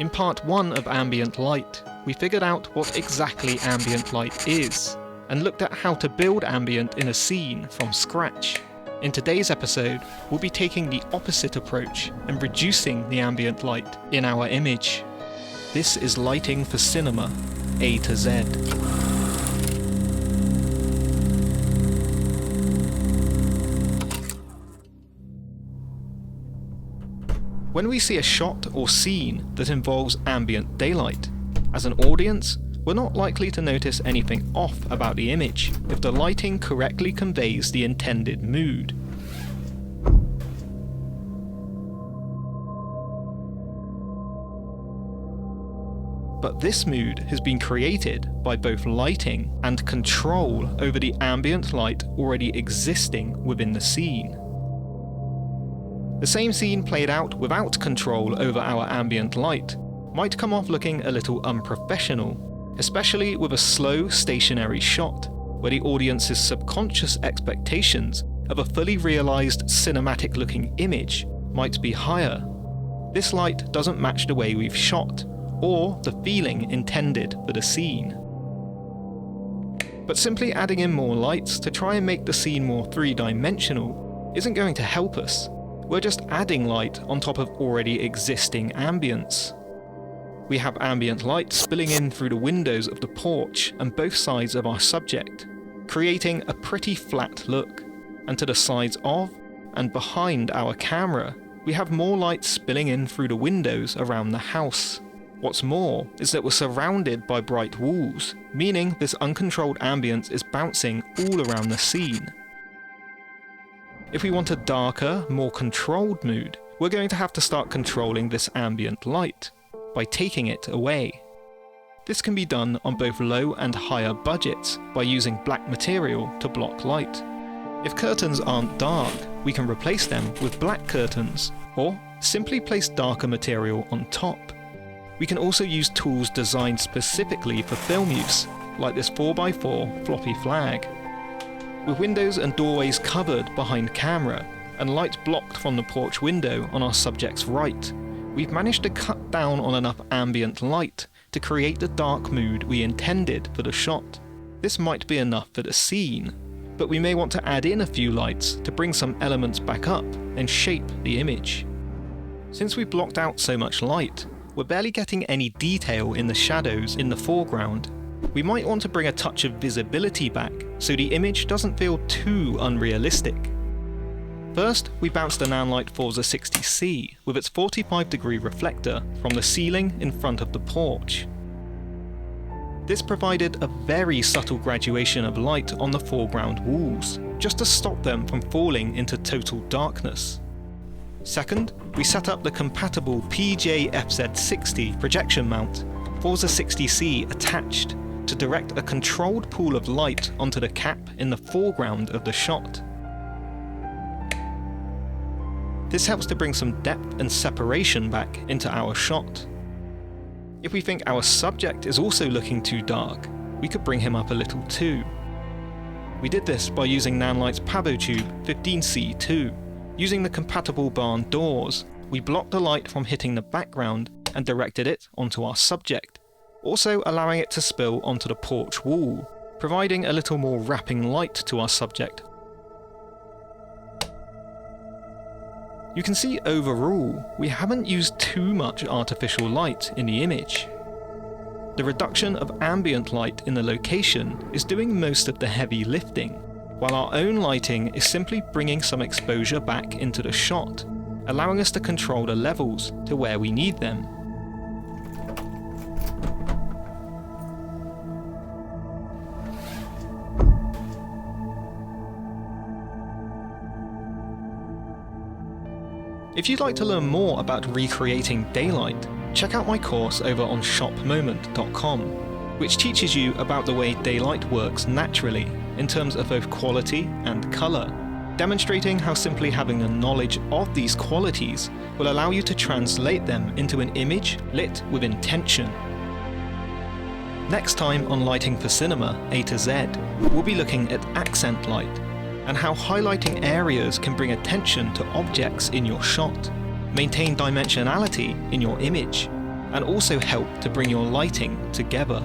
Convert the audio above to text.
In part 1 of Ambient Light, we figured out what exactly ambient light is, and looked at how to build ambient in a scene from scratch. In today's episode, we'll be taking the opposite approach and reducing the ambient light in our image. This is lighting for cinema, A to Z. When we see a shot or scene that involves ambient daylight, as an audience, we're not likely to notice anything off about the image if the lighting correctly conveys the intended mood. But this mood has been created by both lighting and control over the ambient light already existing within the scene. The same scene played out without control over our ambient light might come off looking a little unprofessional, especially with a slow, stationary shot, where the audience's subconscious expectations of a fully realised cinematic-looking image might be higher. This light doesn't match the way we've shot, or the feeling intended for the scene. But simply adding in more lights to try and make the scene more three-dimensional isn't going to help us. We're just adding light on top of already existing ambience. We have ambient light spilling in through the windows of the porch and both sides of our subject, creating a pretty flat look. And to the sides of and behind our camera, we have more light spilling in through the windows around the house. What's more is that we're surrounded by bright walls, meaning this uncontrolled ambience is bouncing all around the scene. If we want a darker, more controlled mood, we're going to have to start controlling this ambient light by taking it away. This can be done on both low and higher budgets by using black material to block light. If curtains aren't dark, we can replace them with black curtains, or simply place darker material on top. We can also use tools designed specifically for film use, like this 4x4 floppy flag. With windows and doorways covered behind camera, and light blocked from the porch window on our subject's right, we've managed to cut down on enough ambient light to create the dark mood we intended for the shot. This might be enough for the scene, but we may want to add in a few lights to bring some elements back up and shape the image. Since we've blocked out so much light, we're barely getting any detail in the shadows in the foreground. We might want to bring a touch of visibility back so the image doesn't feel too unrealistic. First, we bounced the Nanlite Forza 60C with its 45-degree reflector from the ceiling in front of the porch. This provided a very subtle graduation of light on the foreground walls, just to stop them from falling into total darkness. Second, we set up the compatible PJ-FZ60 projection mount, Forza 60C attached, to direct a controlled pool of light onto the cap in the foreground of the shot. This helps to bring some depth and separation back into our shot. If we think our subject is also looking too dark, we could bring him up a little too. We did this by using Nanlite's Pavotube 15C2. Using the compatible barn doors, we blocked the light from hitting the background and directed it onto our subject, also allowing it to spill onto the porch wall, providing a little more wrapping light to our subject. You can see overall, we haven't used too much artificial light in the image. The reduction of ambient light in the location is doing most of the heavy lifting, while our own lighting is simply bringing some exposure back into the shot, allowing us to control the levels to where we need them. If you'd like to learn more about recreating daylight, check out my course over on shopmoment.com, which teaches you about the way daylight works naturally in terms of both quality and colour, demonstrating how simply having the knowledge of these qualities will allow you to translate them into an image lit with intention. Next time on Lighting for Cinema A to Z, we'll be looking at accent light, and how highlighting areas can bring attention to objects in your shot, maintain dimensionality in your image, and also help to bring your lighting together.